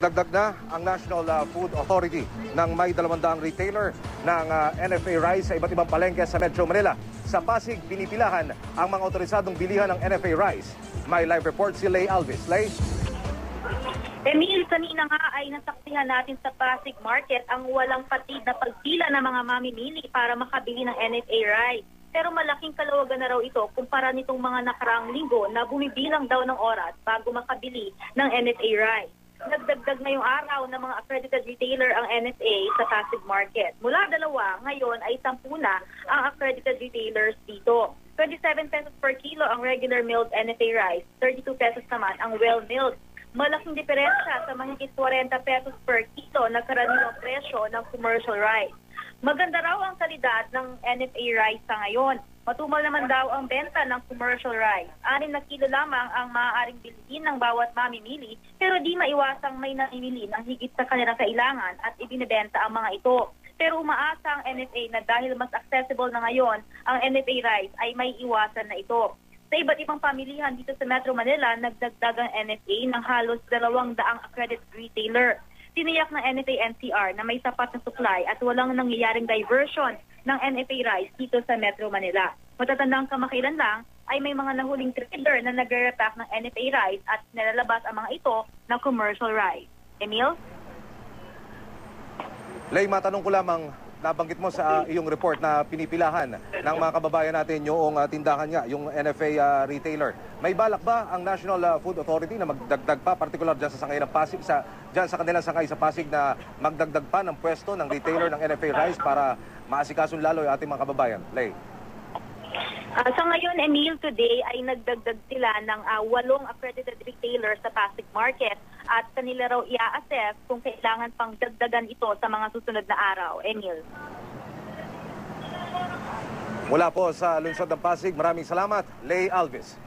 Dagdag na ang National Food Authority ng may 200 retailer ng NFA rice sa iba't ibang palengke sa Metro Manila. Sa Pasig, pinipilahan ang mga otorisadong bilihan ng NFA rice. May live report si Lay Alvis. Lay? Emil, kanina nga ay nasaksihan natin sa Pasig Market ang walang patid na pagpila ng mga mamimili para makabili ng NFA rice. Pero malaking kalawagan na raw ito kumpara nitong mga nakaraang linggo na bumibilang daw ng oras bago makabili ng NFA rice. Nagdagdag ngayong araw ng mga accredited retailer ang NFA sa Pasig Market. Mula 2, ngayon ay 10 na ang accredited retailers dito. 27 pesos per kilo ang regular milled NFA rice, 32 pesos naman ang well-milled. Malaking diferensya sa mahigit 40 pesos per kilo na karaniwang presyo ng commercial rice. Maganda raw ang kalidad ng NFA rice sa ngayon. Matumal naman daw ang benta ng commercial rice. 6 na kilo lamang ang maaaring bilhin ng bawat mamimili, pero di maiwasang may namimili ng higit sa kanilang kailangan at ibinebenta ang mga ito. Pero umaasa ang NFA na dahil mas accessible na ngayon ang NFA rice ay may iwasan na ito. Sa iba't ibang pamilihan dito sa Metro Manila, nagdagdag ang NFA ng halos 200 accredited retailer. Tiniyak ng NFA-NCR na may sapat na supply at walang nangyayaring diversion ng NFA rice dito sa Metro Manila. Matatandang kamakailan lang ay may mga nahuling trader na nagre-repack ng NFA rice at nilalabas ang mga ito ng commercial rice. Emil? Lay, matanong ko lamang, nabanggit mo sa iyong report na pinipilahan ng mga kababayan natin yung tindahan nga, yung NFA retailer. May balak ba ang National Food Authority na magdagdag pa, particular dyan sa sangay ng Pasig, dyan sa kanilang sangay sa Pasig na magdagdag pa ng pwesto ng retailer ng NFA rice para maasikasun lalo yung ating mga kababayan? Lay. Sa ngayon, Emil, today ay nagdagdag sila ng 8 accredited retailers sa Pasig Market at kanila raw i-assess kung kailangan pang dagdagan ito sa mga susunod na araw. Emil. Mula po sa lungsod ng Pasig, maraming salamat, Lay Alvis.